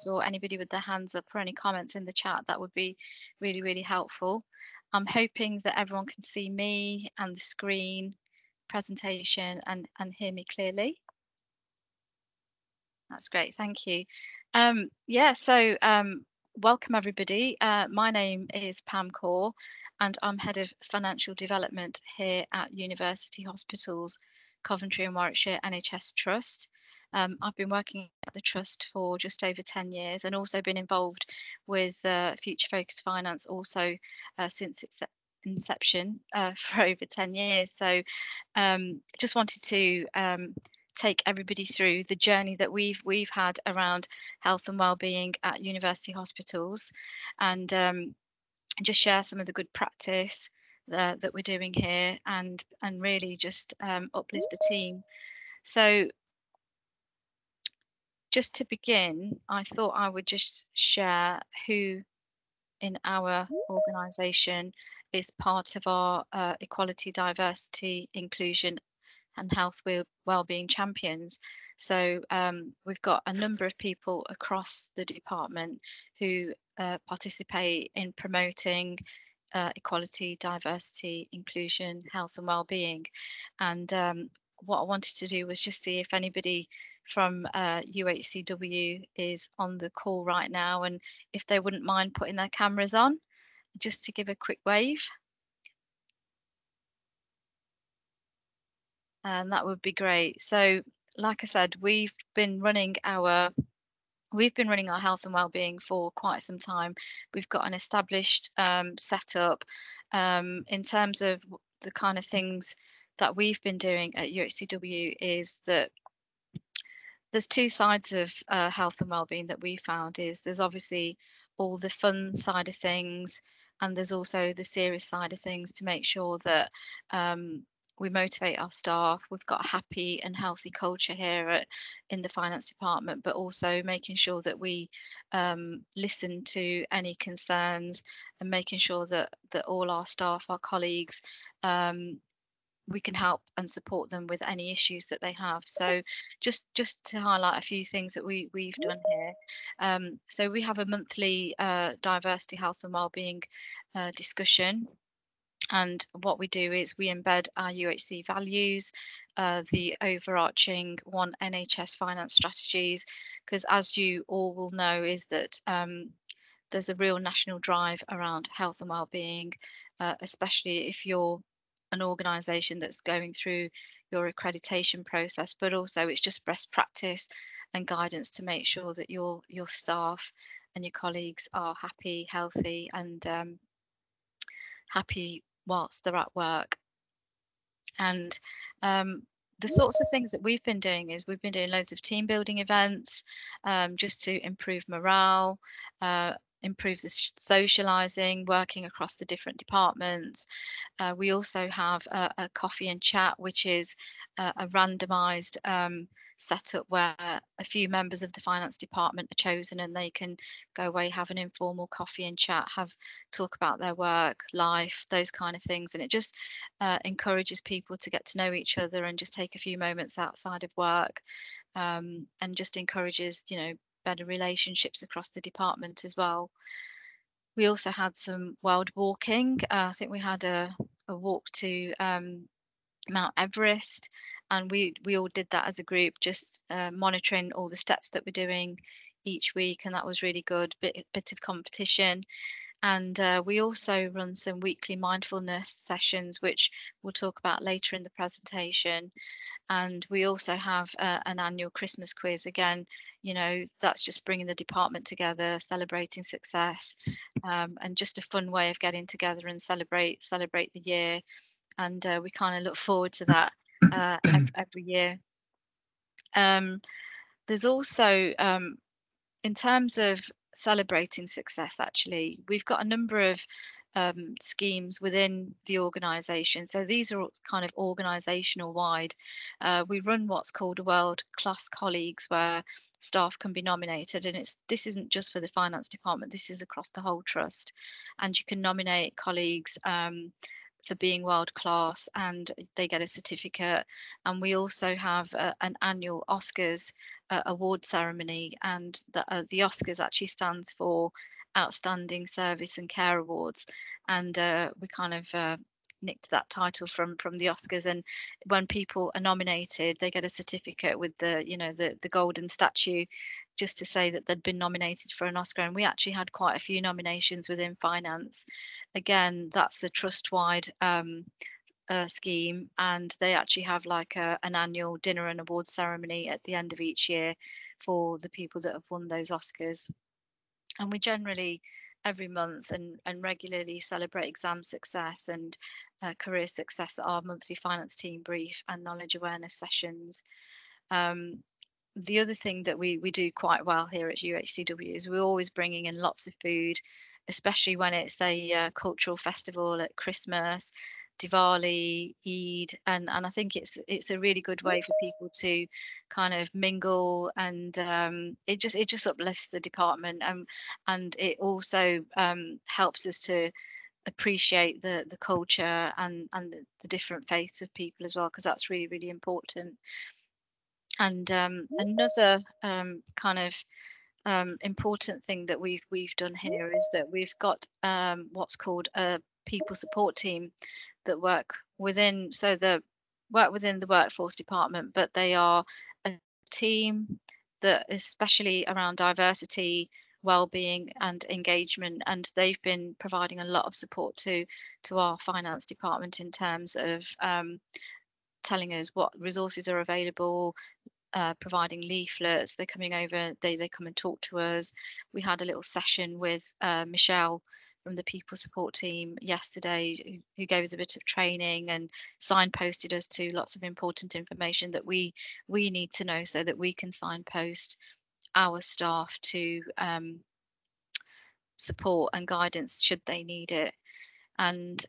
or anybody with their hands up or any comments in the chat, that would be really, really helpful. I'm hoping that everyone can see me and the screen presentation and hear me clearly. That's great, thank you. Welcome everybody. My name is Pam Core and I'm Head of Financial Development here at University Hospitals Coventry and Warwickshire NHS Trust. I've been working at the Trust for just over 10 years and also been involved with Future Focus Finance also since its inception for over 10 years. So just wanted to take everybody through the journey that we've had around health and well-being at university hospitals, and just share some of the good practice that we're doing here, and really just uplift the team. So just to begin, I thought I would just share who in our organisation is part of our equality, diversity, inclusion and health wellbeing champions. So we've got a number of people across the department who participate in promoting equality, diversity, inclusion, health and wellbeing. And what I wanted to do was just see if anybody from UHCW is on the call right now, and if they wouldn't mind putting their cameras on just to give a quick wave. And that would be great. So, like I said, we've been running our health and wellbeing for quite some time. We've got an established setup in terms of the kind of things that we've been doing at UHCW. Is that there's two sides of health and wellbeing that we found. Is there's obviously all the fun side of things, and there's also the serious side of things to make sure that we motivate our staff. We've got a happy and healthy culture here in the finance department, but also making sure that we listen to any concerns and making sure that all our staff, our colleagues, we can help and support them with any issues that they have. So just to highlight a few things that we've done here. So we have a monthly diversity, health and wellbeing discussion. And what we do is we embed our UHC values, the overarching One NHS finance strategies, because as you all will know is that there's a real national drive around health and wellbeing, especially if you're an organisation that's going through your accreditation process, but also it's just best practice and guidance to make sure that your staff and your colleagues are happy, healthy, and happy whilst they're at work. And the sorts of things that we've been doing is we've been doing loads of team building events just to improve morale, improve the socializing, working across the different departments. We also have a coffee and chat, which is a randomized setup where a few members of the finance department are chosen and they can go away, have an informal coffee and chat, talk about their work, life, those kind of things. And it just encourages people to get to know each other and just take a few moments outside of work, and just encourages, better relationships across the department as well. We also had some world walking. I think we had a walk to Mount Everest, and we all did that as a group, just monitoring all the steps that we're doing each week, and that was really good. Bit of competition. And we also run some weekly mindfulness sessions, which we'll talk about later in the presentation. And we also have an annual Christmas quiz. Again, that's just bringing the department together, celebrating success, and just a fun way of getting together and celebrate the year. And we kind of look forward to that every year. There's also, in terms of celebrating success, actually, we've got a number of schemes within the organisation. So these are kind of organisational wide. We run what's called a World Class Colleagues, where staff can be nominated, and this isn't just for the finance department, this is across the whole trust, and you can nominate colleagues for being world class, and they get a certificate. And we also have an annual Oscars award ceremony, and the Oscars actually stands for Outstanding Service and Care Awards, and we kind of nicked that title from the Oscars. And when people are nominated, they get a certificate with the golden statue, just to say that they'd been nominated for an Oscar. And we actually had quite a few nominations within finance. Again, that's the trust-wide scheme, and they actually have like an annual dinner and award ceremony at the end of each year for the people that have won those Oscars. And we generally every month and regularly celebrate exam success and career success at our monthly finance team brief and knowledge awareness sessions. Um, the other thing that we do quite well here at UHCW is we're always bringing in lots of food, especially when it's a cultural festival at Christmas, Diwali, Eid, and I think it's a really good way for people to kind of mingle, and it just uplifts the department, and it also helps us to appreciate the culture and the different faiths of people as well, because that's really, really important. And another kind of important thing that we've done here is that we've got what's called a people support team that work within the workforce department, but they are a team that is especially around diversity, well-being and engagement, and they've been providing a lot of support to our finance department in terms of telling us what resources are available, providing leaflets. They're coming over, they come and talk to us. We had a little session with Michelle from the people support team yesterday, who gave us a bit of training and signposted us to lots of important information that we need to know, so that we can signpost our staff to support and guidance should they need it. And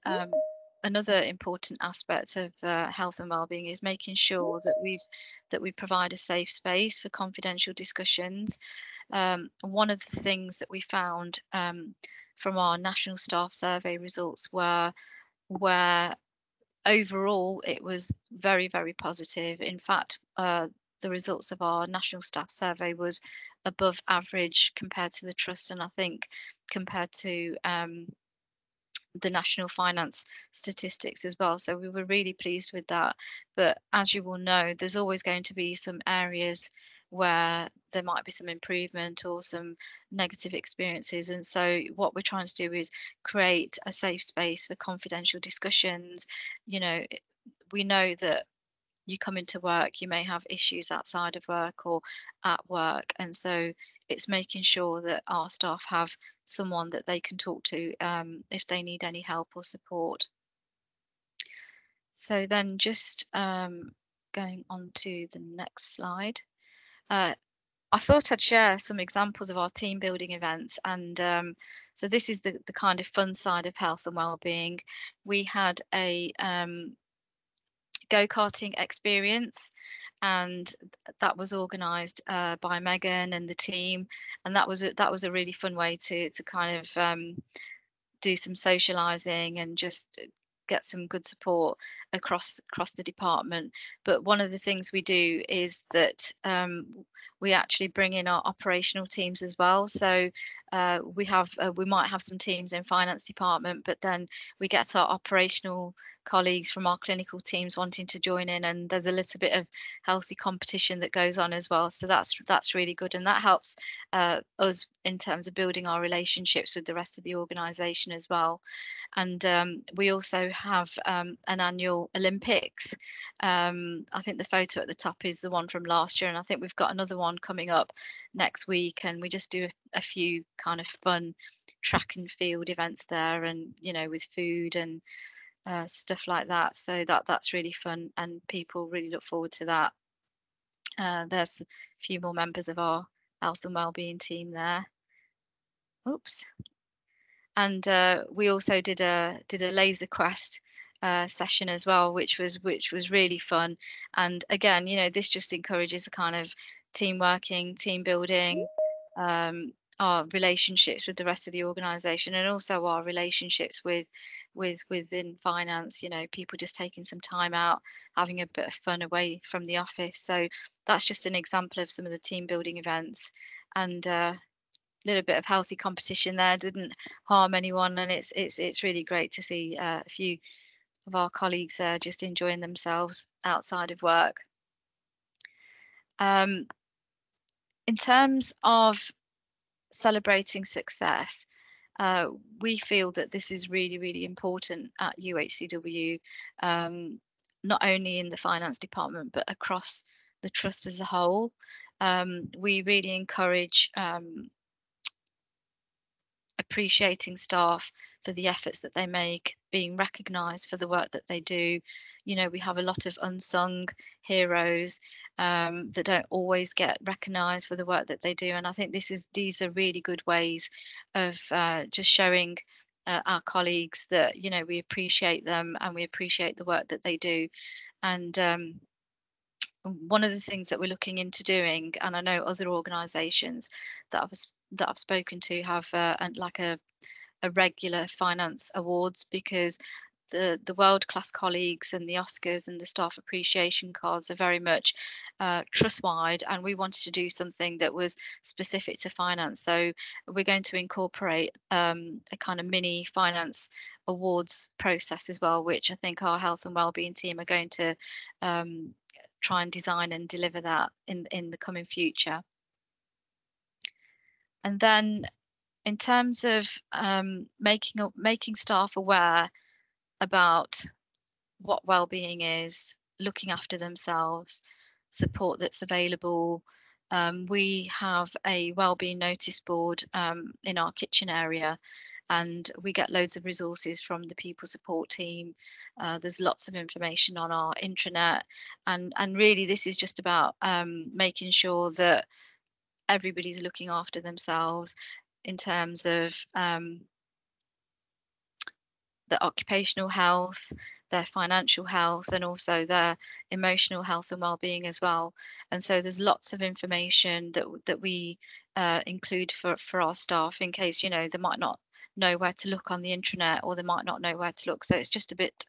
another important aspect of health and wellbeing is making sure that we provide a safe space for confidential discussions. One of the things that we found from our national staff survey results were where overall it was very, very positive. In fact, the results of our national staff survey was above average compared to the trust, and I think compared to the national finance statistics as well. So we were really pleased with that. But as you will know, there's always going to be some areas where there might be some improvement or some negative experiences. And so what we're trying to do is create a safe space for confidential discussions. You know, we know that you come into work, you may have issues outside of work or at work. And so it's making sure that our staff have someone that they can talk to if they need any help or support. So then just going on to the next slide. I thought I'd share some examples of our team building events. And so this is the kind of fun side of health and wellbeing. We had a go-karting experience, and that was organised by Megan and the team, and that was a really fun way to kind of do some socialising and just get some good support across the department. But one of the things we do is that we actually bring in our operational teams as well. So we might have some teams in finance department, but then we get our operational colleagues from our clinical teams wanting to join in, and there's a little bit of healthy competition that goes on as well. So that's really good, and that helps us in terms of building our relationships with the rest of the organisation as well. And we also have an annual Olympics. I think the photo at the top is the one from last year, and I think we've got another one coming up next week, and we just do a few kind of fun track and field events there, and with food and stuff like that. So that's really fun, and people really look forward to that. There's a few more members of our health and wellbeing team there. Oops. And we also did a laser quest session as well, which was really fun. And again, this just encourages a kind of team working, team building, our relationships with the rest of the organization, and also our relationships within finance, people just taking some time out, having a bit of fun away from the office. So that's just an example of some of the team building events, and a little bit of healthy competition there didn't harm anyone, and it's really great to see a few of our colleagues just enjoying themselves outside of work. Um, in terms of celebrating success, uh, we feel that this is really, really important at UHCW, um, not only in the finance department, but across the trust as a whole. We really encourage appreciating staff for the efforts that they make, being recognised for the work that they do. We have a lot of unsung heroes that don't always get recognised for the work that they do, and I think these are really good ways of just showing our colleagues that we appreciate them and we appreciate the work that they do. And one of the things that we're looking into doing, and I know other organisations that I've spoken to have like a regular finance awards, because the world class colleagues and the Oscars and the staff appreciation cards are very much trust wide, and we wanted to do something that was specific to finance. So we're going to incorporate a kind of mini finance awards process as well, which I think our health and wellbeing team are going to um, try and design and deliver that in the coming future. And then in terms of making staff aware about what well-being is, looking after themselves, support that's available. We have a well-being notice board in our kitchen area, and we get loads of resources from the people support team. There's lots of information on our intranet, and really this is just about making sure that everybody's looking after themselves in terms of their occupational health, their financial health, and also their emotional health and well-being as well. And so there's lots of information that we include for our staff in case they might not know where to look on the intranet, or they might not know where to look. So it's just a bit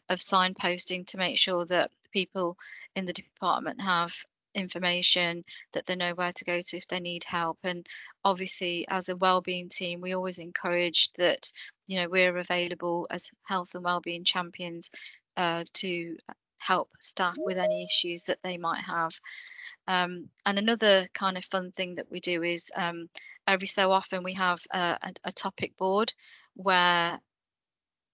of signposting to make sure that people in the department have information, that they know where to go to if they need help. And obviously as a wellbeing team, we always encourage that we're available as health and wellbeing champions to help staff with any issues that they might have. And another kind of fun thing that we do is every so often we have a topic board where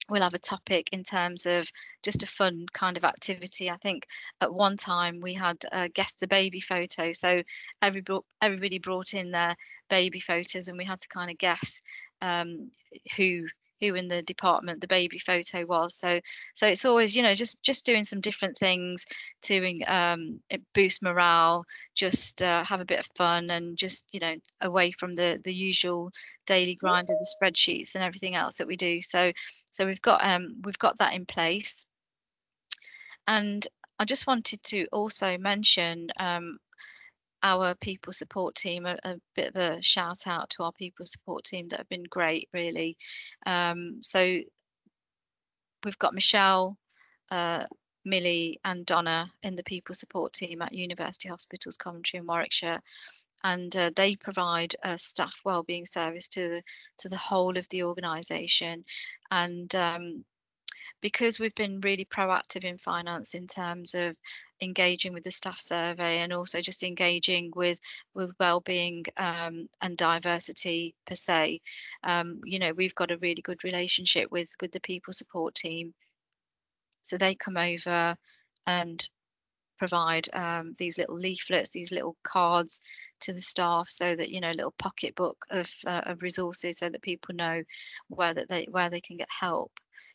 we'll have a topic in terms of just a fun kind of activity. I think at one time we had guess the baby photo. So everybody brought in their baby photos, and we had to kind of guess um, who in the department the baby photo was. So it's always just doing some different things to boost morale, just have a bit of fun, and just away from the usual daily grind of the spreadsheets and everything else that we do. So we've got that in place. And I just wanted to also mention our people support team, a bit of a shout out to our people support team that have been great, really. So we've got Michelle, Millie and Donna in the people support team at University Hospitals Coventry and Warwickshire, and they provide a staff wellbeing service to the whole of the organisation. And because we've been really proactive in finance in terms of engaging with the staff survey, and also just engaging with wellbeing and diversity per se, we've got a really good relationship with the people support team. So they come over and provide these little leaflets, these little cards to the staff, so that a little pocketbook of resources, so that people know where they can get help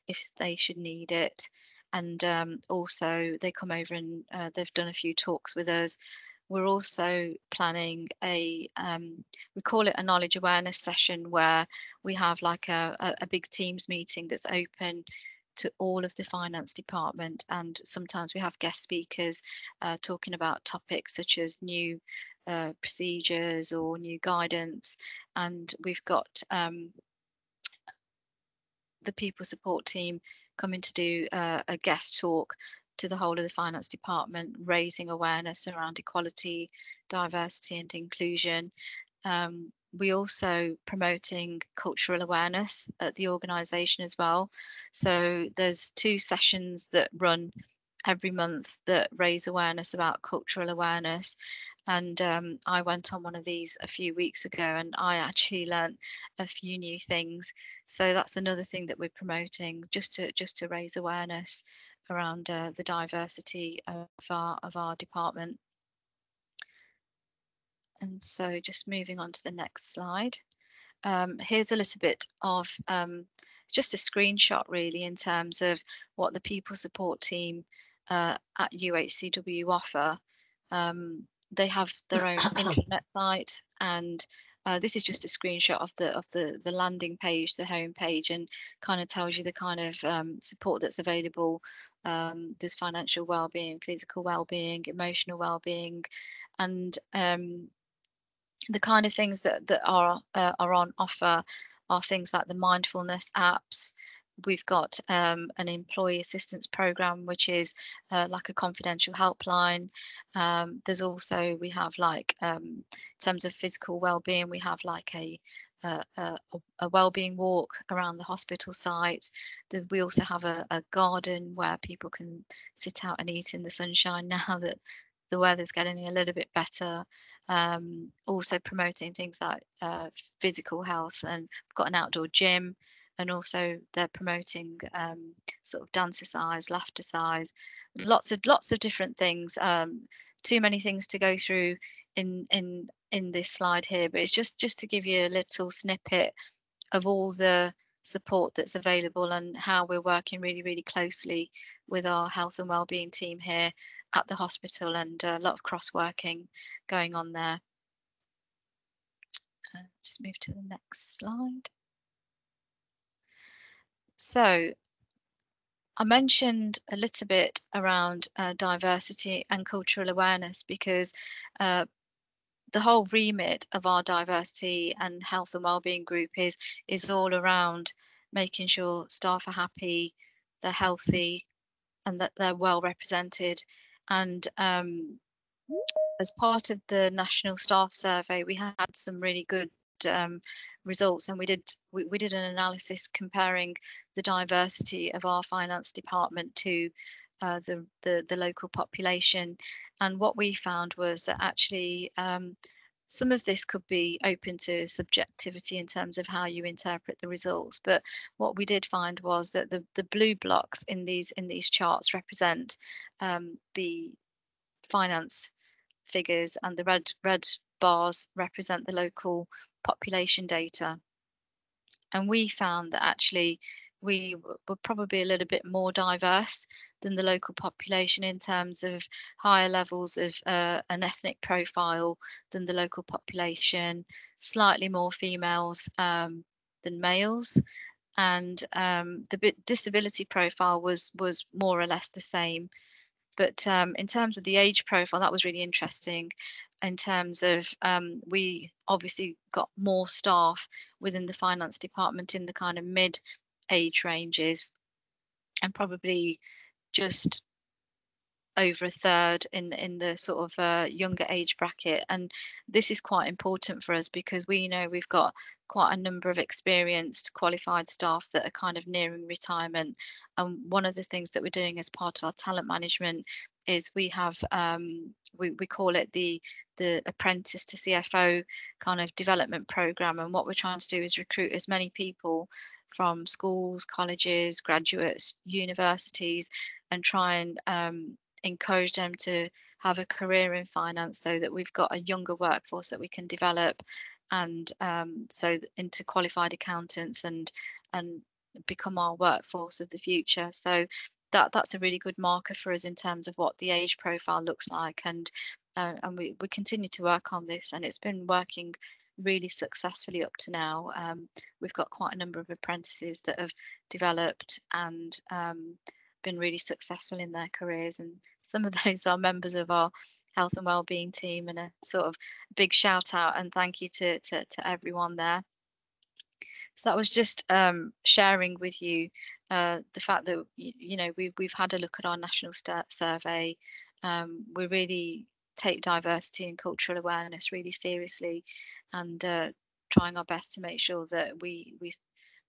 if they should need it. And also they come over and they've done a few talks with us. We're also planning we call it a knowledge awareness session, where we have like a big Teams meeting that's open to all of the finance department, and sometimes we have guest speakers talking about topics such as new procedures or new guidance. And we've got the people support team coming to do a guest talk to the whole of the finance department, raising awareness around equality, diversity and inclusion. We also promoting cultural awareness at the organisation as well. So there's 2 sessions that run every month that raise awareness about cultural awareness. And I went on one of these a few weeks ago, and I actually learnt a few new things. So that's another thing that we're promoting, just to raise awareness around the diversity of our department. And so just moving on to the next slide. Here's a little bit of just a screenshot really in terms of what the people support team at UHCW offer. They have their own intranet site, and this is just a screenshot of the landing page, the home page, and kind of tells you the kind of support that's available. There's financial well-being, physical well-being, emotional well-being, and the kind of things that are on offer are things like the mindfulness apps. We've got an employee assistance program, which is like a confidential helpline. There's also, we have like in terms of physical well-being, we have like a well-being walk around the hospital site. We also have a garden where people can sit out and eat in the sunshine now that the weather's getting a little bit better. Also promoting things like physical health, and we've got an outdoor gym, and also they're promoting sort of dancercise, laughtercise, lots of different things. Too many things to go through in this slide here, but it's just to give you a little snippet of all the support that's available and how we're working really closely with our health and wellbeing team here at the hospital, and a lot of cross working going on there. Just move to the next slide. So I mentioned a little bit around diversity and cultural awareness, because the whole remit of our diversity and health and wellbeing group is all around making sure staff are happy, they're healthy, and that they're well represented. And as part of the national staff survey, we had some really good results, and we did an analysis comparing the diversity of our finance department to the local population. And what we found was that actually some of this could be open to subjectivity in terms of how you interpret the results, but what we did find was that the blue blocks in these charts represent the finance figures, and the red bars represent the local population data. And we found that actually we were probably a little bit more diverse than the local population in terms of higher levels of an ethnic profile than the local population, slightly more females than males, and the disability profile was more or less the same. But in terms of the age profile, that was really interesting. In terms of we obviously got more staff within the finance department in the kind of mid age ranges, and probably just over a third in the sort of younger age bracket. And this is quite important for us, because we know we've got quite a number of experienced qualified staff that are kind of nearing retirement. And one of the things that we're doing as part of our talent management is we have we call it the apprentice to CFO kind of development program. And what we're trying to do is recruit as many people from schools, colleges, graduates, universities, and try and encourage them to have a career in finance, so that we've got a younger workforce that we can develop, and into qualified accountants and become our workforce of the future. So that's a really good marker for us in terms of what the age profile looks like, and we continue to work on this, and it's been working really successfully up to now. We've got quite a number of apprentices that have developed and been really successful in their careers, and some of those are members of our health and wellbeing team. And a sort of big shout out and thank you to everyone there. So that was just sharing with you the fact that we've had a look at our national survey. We really take diversity and cultural awareness really seriously, and trying our best to make sure that we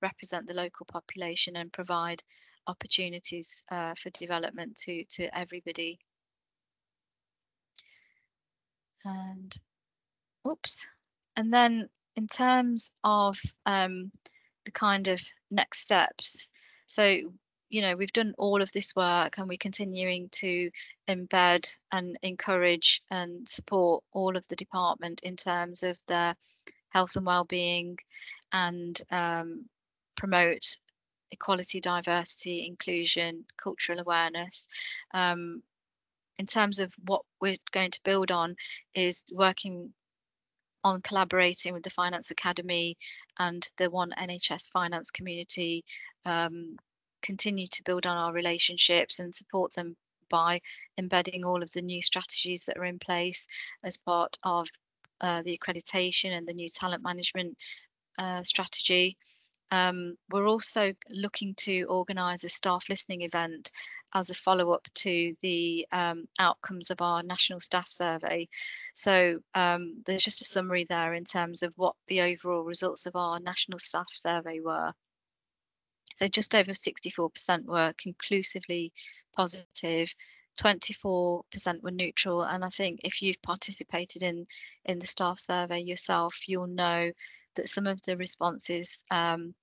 represent the local population and provide opportunities for development to everybody. And oops. And then in terms of the kind of next steps, so we've done all of this work and we're continuing to embed and encourage and support all of the department in terms of their health and well-being, and promote equality, diversity, inclusion, cultural awareness. In terms of what we're going to build on is working on collaborating with the Finance Academy and the One NHS finance community, continue to build on our relationships and support them by embedding all of the new strategies that are in place as part of the accreditation and the new talent management strategy. We're also looking to organise a staff listening event as a follow-up to the outcomes of our national staff survey. So there's just a summary there in terms of what the overall results of our national staff survey were. So just over 64% were conclusively positive, 24% were neutral. And I think if you've participated in the staff survey yourself, you'll know that some of the responses, can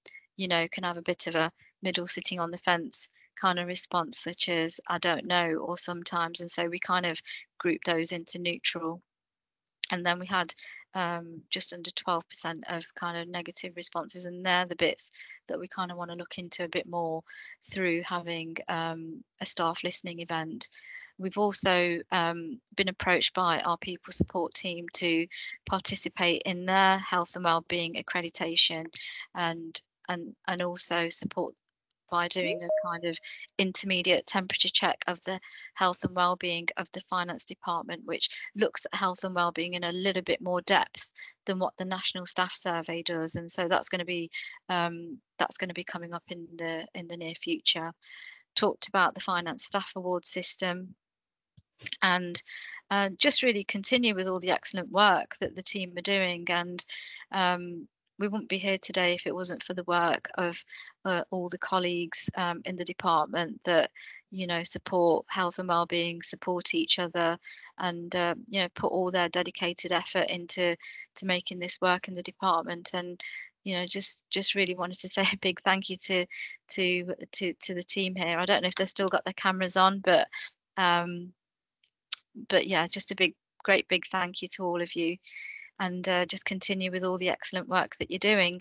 have a bit of a middle sitting on the fence kind of response, such as I don't know, or sometimes. And so we kind of group those into neutral. And then we had just under 12% of kind of negative responses, and they're the bits that we kind of want to look into a bit more through having a staff listening event. We've also been approached by our people support team to participate in their health and wellbeing accreditation, and also support by doing a kind of intermediate temperature check of the health and wellbeing of the finance department, which looks at health and wellbeing in a little bit more depth than what the national staff survey does. And so that's going to be coming up in the near future. Talked about the finance staff award system, and just really continue with all the excellent work that the team are doing. And we wouldn't be here today if it wasn't for the work of all the colleagues in the department that support health and wellbeing, support each other, and put all their dedicated effort into making this work in the department. And just really wanted to say a big thank you to the team here. I don't know if they've still got their cameras on, but yeah, just a great big thank you to all of you, and just continue with all the excellent work that you're doing.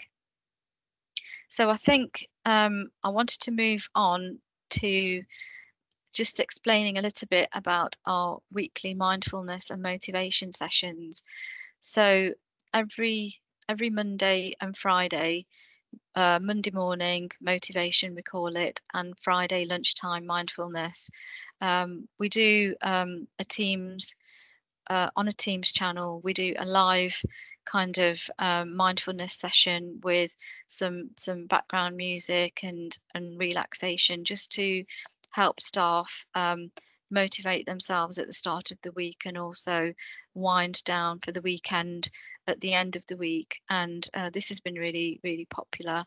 So I think I wanted to move on to just explaining a little bit about our weekly mindfulness and motivation sessions. So every Monday and Friday, Monday morning motivation we call it, and Friday lunchtime mindfulness. We do on a Teams channel. We do a live kind of mindfulness session with some background music and relaxation, just to help staff motivate themselves at the start of the week, and also wind down for the weekend at the end of the week. And this has been really, really popular.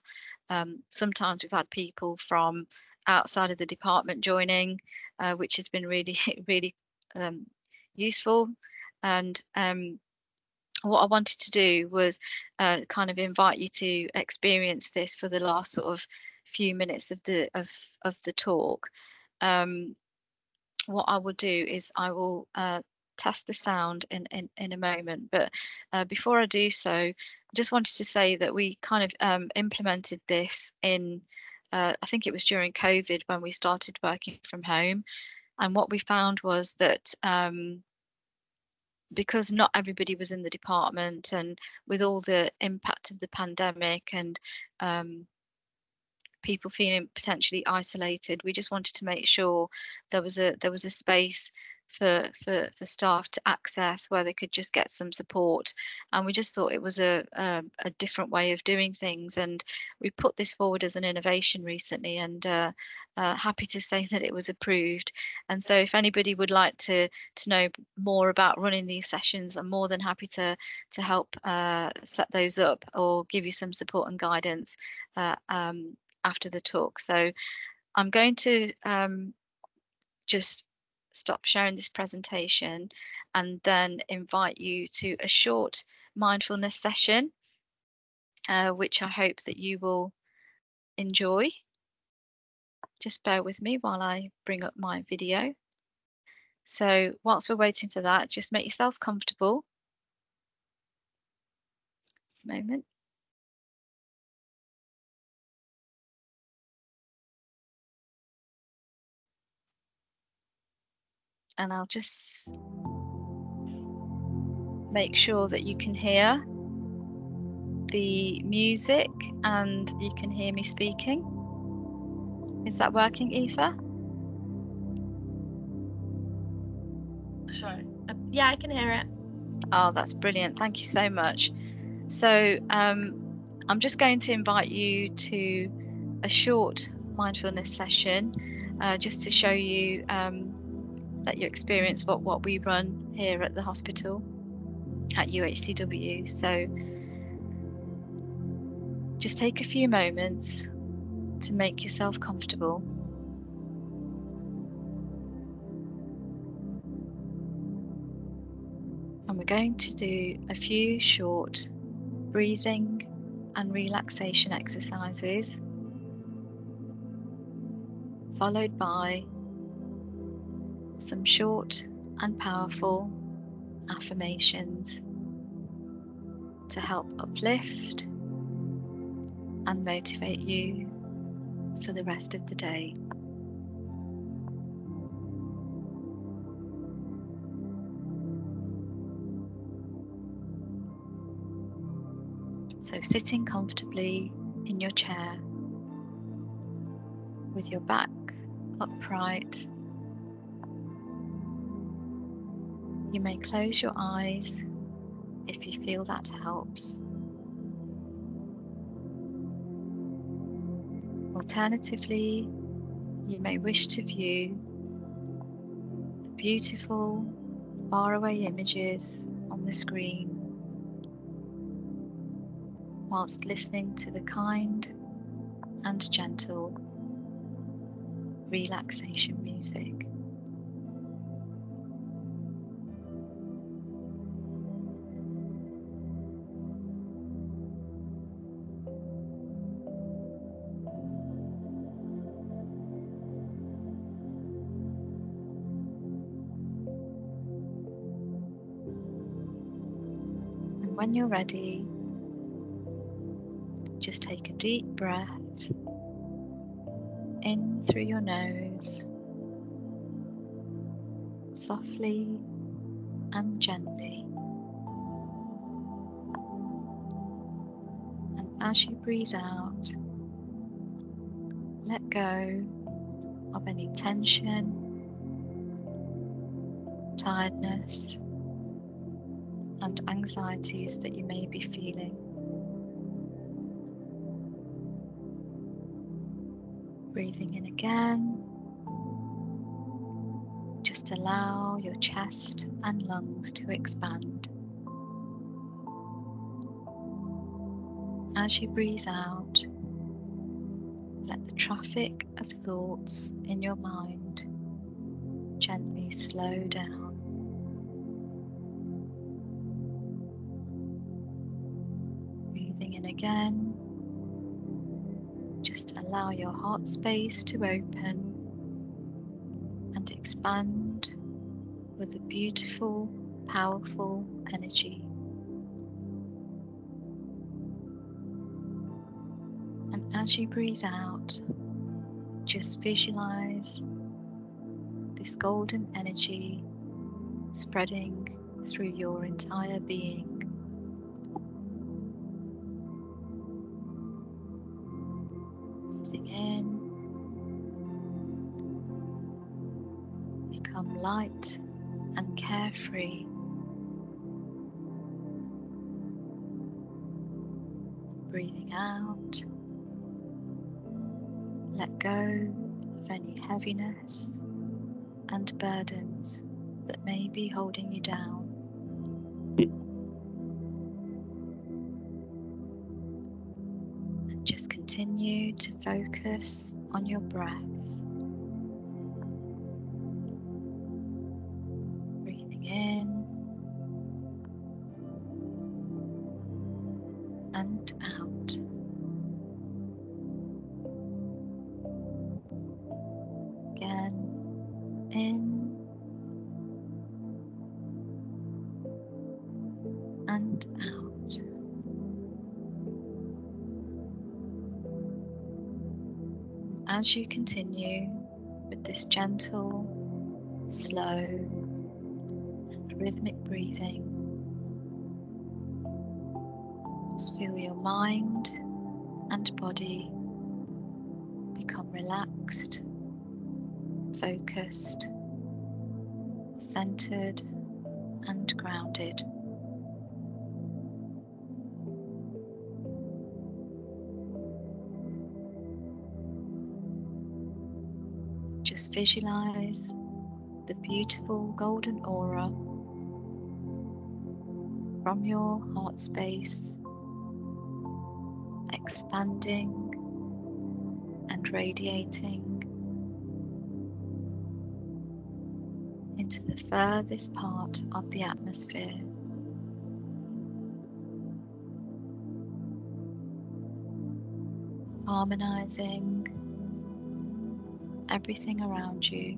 Sometimes we've had people from outside of the department joining, which has been really, really useful. And what I wanted to do was kind of invite you to experience this for the last sort of few minutes of the talk. What I will do is I will test the sound in a moment, but before I do so, I just wanted to say that we kind of implemented this in I think it was during COVID when we started working from home. And what we found was that because not everybody was in the department, and with all the impact of the pandemic and um, people feeling potentially isolated, we just wanted to make sure there was a space for staff to access where they could just get some support. And we just thought it was a different way of doing things, and we put this forward as an innovation recently, and happy to say that it was approved. And so if anybody would like to know more about running these sessions, I'm more than happy to help set those up or give you some support and guidance uh, um, after the talk. So I'm going to just stop sharing this presentation and then invite you to a short mindfulness session, which I hope that you will enjoy. Just bear with me while I bring up my video. So whilst we're waiting for that, just make yourself comfortable. Just a moment. And I'll just make sure that you can hear the music and you can hear me speaking. Is that working, Aoife? Sure. Yeah, I can hear it. Oh, that's brilliant. Thank you so much. So I'm just going to invite you to a short mindfulness session just to show you that you experience what we run here at the hospital at UHCW. So just take a few moments to make yourself comfortable. And we're going to do a few short breathing and relaxation exercises, followed by some short and powerful affirmations to help uplift and motivate you for the rest of the day. So sitting comfortably in your chair with your back upright, you may close your eyes if you feel that helps. Alternatively, you may wish to view the beautiful faraway images on the screen whilst listening to the kind and gentle relaxation music. And when you're ready, just take a deep breath in through your nose, softly and gently. And as you breathe out, let go of any tension, tiredness, and anxieties that you may be feeling. Breathing in again, just allow your chest and lungs to expand. As you breathe out, let the traffic of thoughts in your mind gently slow down. Breathing in again, just allow your heart space to open and expand with a beautiful, powerful energy. And as you breathe out, just visualize this golden energy spreading through your entire being. Breathing in, become light and carefree. Breathing out, let go of any heaviness and burdens that may be holding you down. And just continue to focus on your breath. Breathing in and out. Again, in and out. As you continue with this gentle, slow, and rhythmic breathing, just feel your mind and body become relaxed, focused, centered, and grounded. Just visualize the beautiful golden aura from your heart space, expanding and radiating into the furthest part of the atmosphere. Harmonizing everything around you.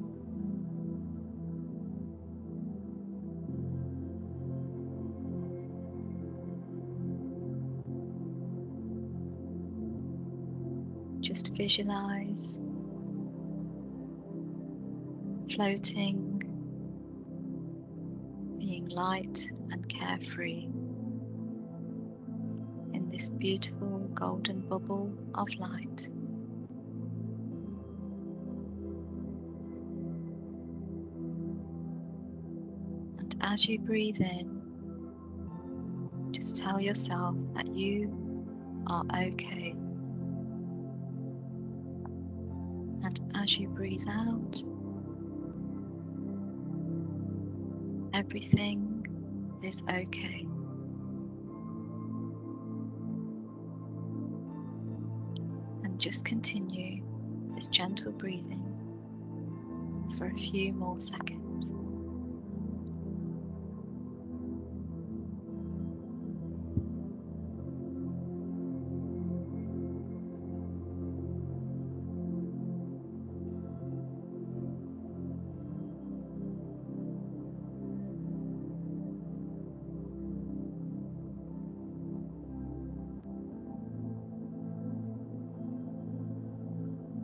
Just visualize floating, being light and carefree in this beautiful golden bubble of light. And as you breathe in, just tell yourself that you are okay. And as you breathe out, everything is okay. And just continue this gentle breathing for a few more seconds.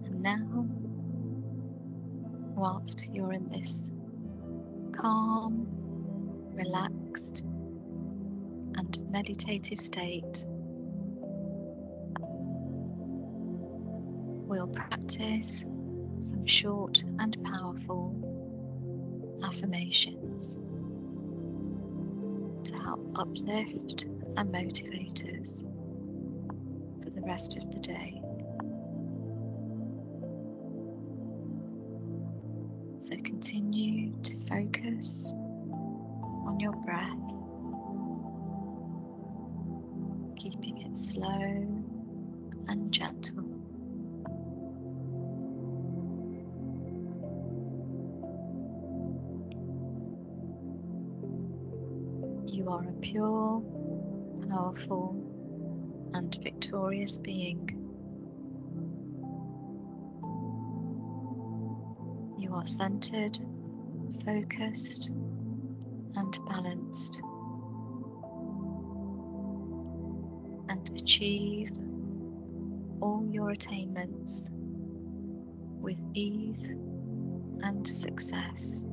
And now, whilst you're in this calm, relaxed, and meditative state, we'll practice some short and powerful affirmations to help uplift and motivate us for the rest of the day. So continue to focus on your breath, keeping it slow and gentle. You are a pure, powerful, and victorious being. You are centered, focused, and balanced, and achieve all your attainments with ease and success,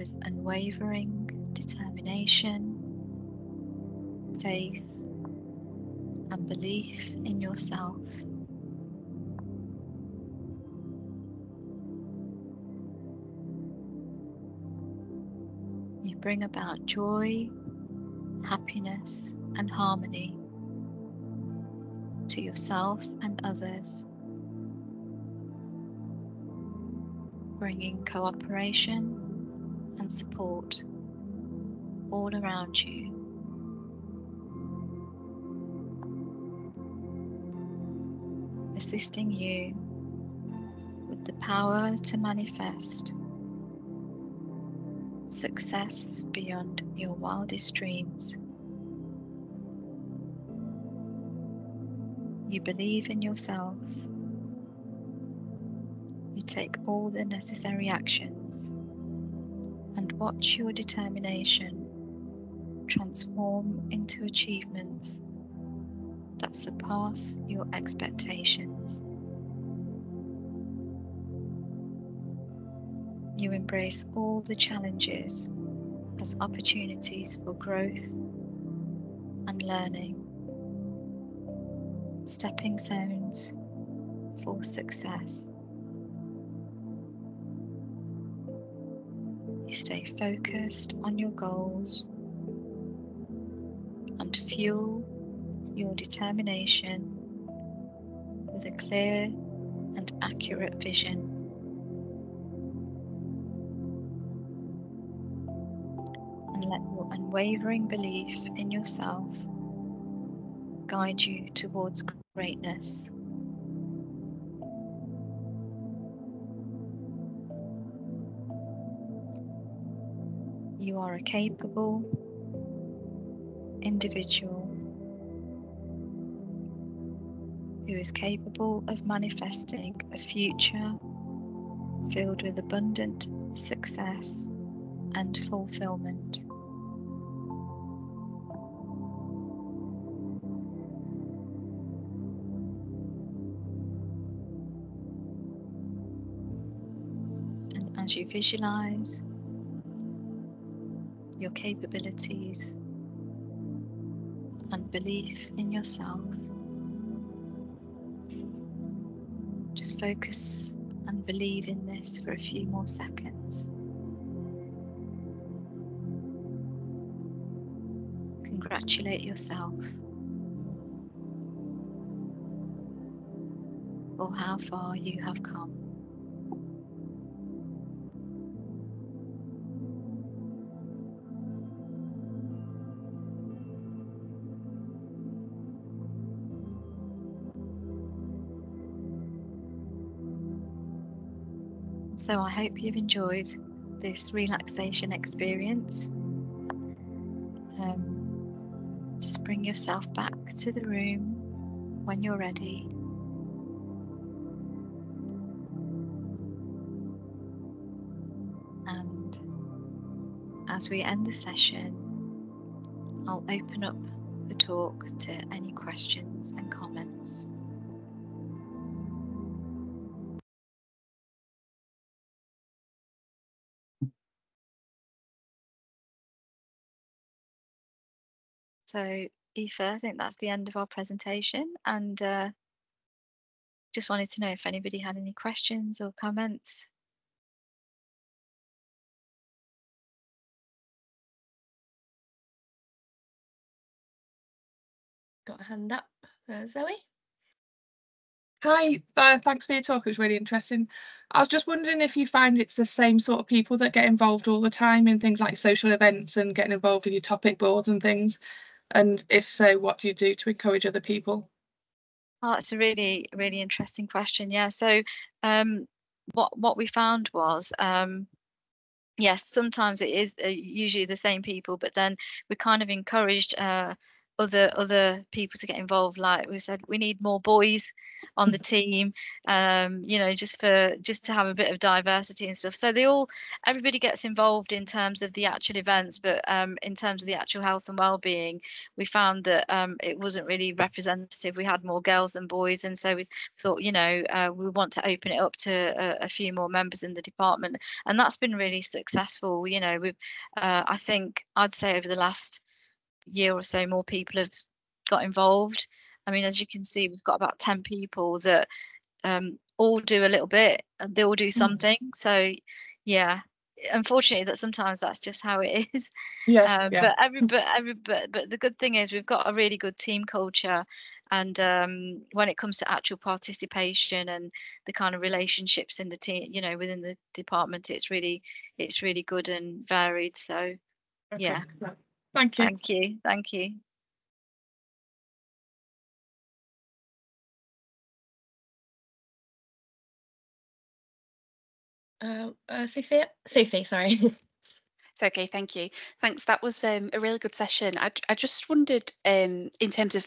with unwavering determination, faith, and belief in yourself. You bring about joy, happiness, and harmony to yourself and others, bringing cooperation and support all around you. Assisting you with the power to manifest success beyond your wildest dreams. You believe in yourself. You take all the necessary actions and watch your determination transform into achievements that surpass your expectations. You embrace all the challenges as opportunities for growth and learning, stepping stones for success. You stay focused on your goals and fuel your determination with a clear and accurate vision. And let your unwavering belief in yourself guide you towards greatness. You are a capable individual who is capable of manifesting a future filled with abundant success and fulfillment. And as you visualize your capabilities and belief in yourself, just focus and believe in this for a few more seconds. Congratulate yourself for how far you have come. So I hope you've enjoyed this relaxation experience. Just bring yourself back to the room when you're ready. And as we end the session, I'll open up the talk to any questions and comments. So, Aoife, I think that's the end of our presentation, and just wanted to know if anybody had any questions or comments. Got a hand up, Zoe. Hi, thanks for your talk. It was really interesting. I was just wondering if you find it's the same sort of people that get involved all the time in things like social events and getting involved with your topic boards and things. And if so, what do you do to encourage other people? Oh, that's a really, really interesting question. Yeah. So, what we found was, yes, sometimes it is usually the same people, but then we kind of encouraged other people to get involved. Like we said, we need more boys on the team, you know, just to have a bit of diversity and stuff. So everybody gets involved in terms of the actual events, but in terms of the actual health and well-being, we found that it wasn't really representative. We had more girls than boys, and so we thought, you know, we want to open it up to a few more members in the department, and that's been really successful. You know, we've I think I'd say over the last year or so, more people have got involved. I mean, as you can see, we've got about 10 people that all do a little bit, and they all do something. So yeah, unfortunately, that sometimes that's just how it is. Yes, yeah. But the good thing is we've got a really good team culture, and when it comes to actual participation and the kind of relationships in the team, you know, within the department, it's really good and varied. So yeah. Okay. Thank you. Thank you. Sophie, sorry. It's okay, thank you. Thanks. That was a really good session. I just wondered, in terms of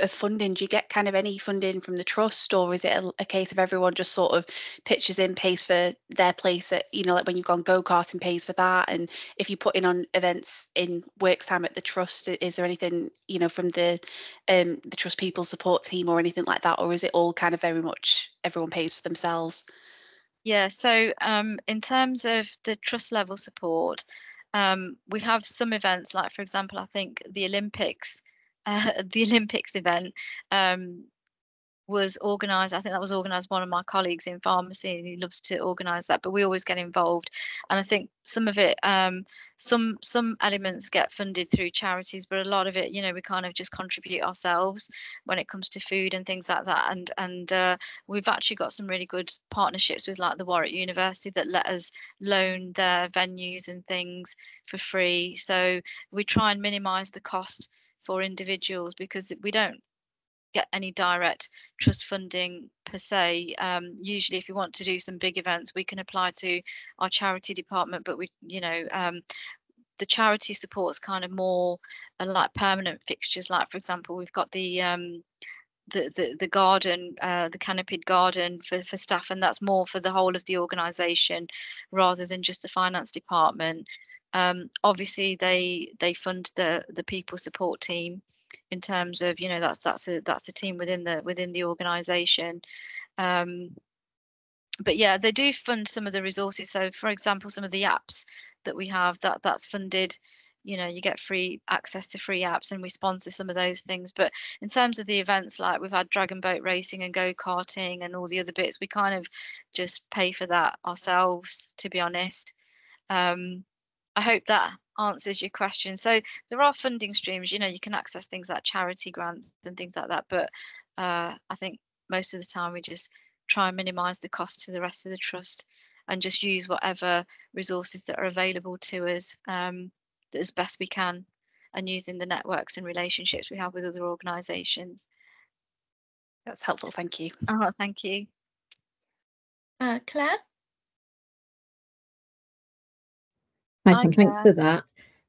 funding, do you get kind of any funding from the trust, or is it a case of everyone just sort of pitches in, pays for their place at, you know, like when you've gone go-karting, pays for that, and if you're putting on events in works time at the trust, is there anything, you know, from the trust people support team or anything like that, or is it all kind of very much everyone pays for themselves? Yeah, so in terms of the trust level support, we have some events, like for example, I think the Olympics, the Olympics event, was organised. I think that was organised by one of my colleagues in pharmacy, and he loves to organise that. But we always get involved, and I think some of it, some elements get funded through charities, but a lot of it, you know, we kind of just contribute ourselves when it comes to food and things like that. And we've actually got some really good partnerships with like the Warwick University that let us loan their venues and things for free. So we try and minimise the cost for individuals, because we don't get any direct trust funding per se. Usually, if you want to do some big events, we can apply to our charity department, but we, you know, the charity support's kind of more like permanent fixtures. Like for example, we've got the garden, the canopied garden for staff, and that's more for the whole of the organisation rather than just the finance department. Obviously, they fund the people support team in terms of, you know, that's a team within the organisation. But yeah, they do fund some of the resources. So for example, some of the apps that we have, that's funded. You know, you get free access to free apps, and we sponsor some of those things. But in terms of the events, like we've had dragon boat racing and go-karting and all the other bits, we kind of just pay for that ourselves, to be honest. I hope that answers your question. So there are funding streams, you know, you can access things like charity grants and things like that. But I think most of the time we just try and minimise the cost to the rest of the trust, and just use whatever resources that are available to us as best we can, and using the networks and relationships we have with other organisations. That's helpful, thank you. Oh, thank you. Claire? Hi, Pam, thanks for that.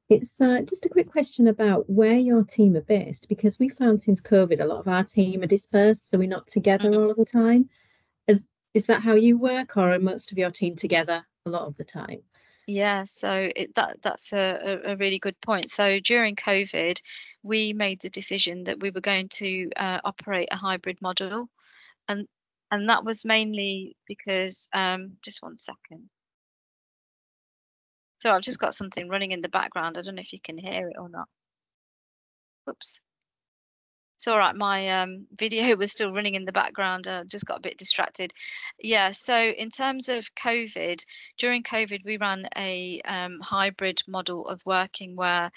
It's just a quick question about where your team are based, because we found since COVID a lot of our team are dispersed, so we're not together all of the time. Is that how you work, or are most of your team together a lot of the time? Yeah, so that's a really good point. So during COVID, we made the decision that we were going to operate a hybrid model, and that was mainly because just one second. So I've just got something running in the background. I don't know if you can hear it or not. Oops. It's all right. My video was still running in the background. I just got a bit distracted. Yeah. So in terms of COVID, during COVID, we ran a hybrid model of working where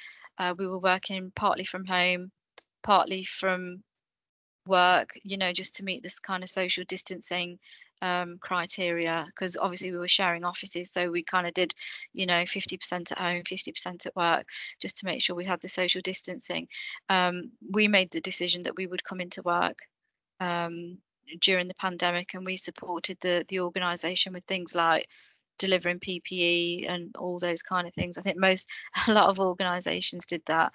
we were working partly from home, partly from work, you know, just to meet this kind of social distancing criteria, because obviously we were sharing offices, so we kind of did, you know, 50% at home, 50% at work, just to make sure we had the social distancing. We made the decision that we would come into work during the pandemic, and we supported the organisation with things like delivering PPE and all those kind of things. I think a lot of organisations did that.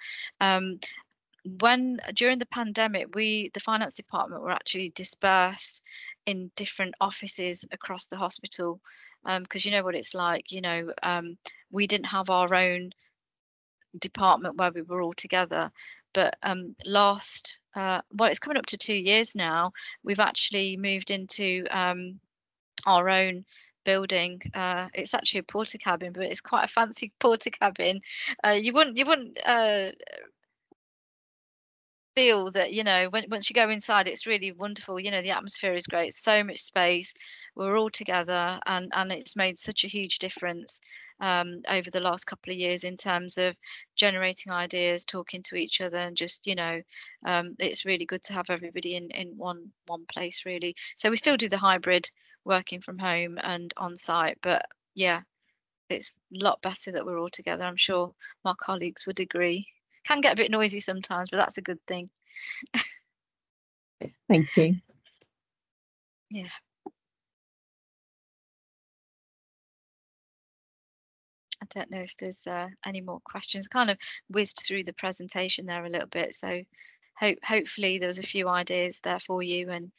during the pandemic, the finance department were actually dispersed in different offices across the hospital, because you know what it's like, we didn't have our own department where we were all together. But it's coming up to 2 years now, we've actually moved into our own building. It's actually a porter cabin, but it's quite a fancy porter cabin. You wouldn't feel that, once you go inside, it's really wonderful. The atmosphere is great, so much space. We're all together, and it's made such a huge difference over the last couple of years in terms of generating ideas, talking to each other, and just it's really good to have everybody in one place, really. So we still do the hybrid working from home and on site, but yeah, it's a lot better that we're all together. I'm sure my colleagues would agree. Can get a bit noisy sometimes, but that's a good thing. Thank you. Yeah. I don't know if there's any more questions. Kind of whizzed through the presentation there a little bit, so hopefully there was a few ideas there for you. And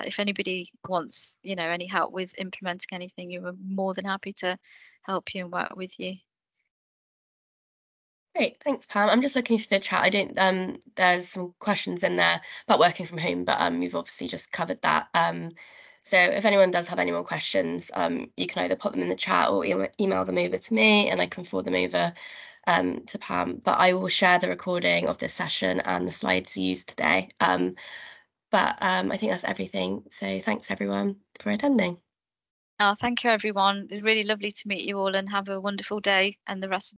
if anybody wants, any help with implementing anything, you're more than happy to help you and work with you. Great, thanks, Pam. I'm just looking through the chat. I don't. There's some questions in there about working from home, but you've obviously just covered that. So if anyone does have any more questions, you can either pop them in the chat or email them over to me, and I can forward them over to Pam. But I will share the recording of this session and the slides we used today. But I think that's everything. So thanks everyone for attending. Oh, thank you, everyone. It was really lovely to meet you all, and have a wonderful day and the rest.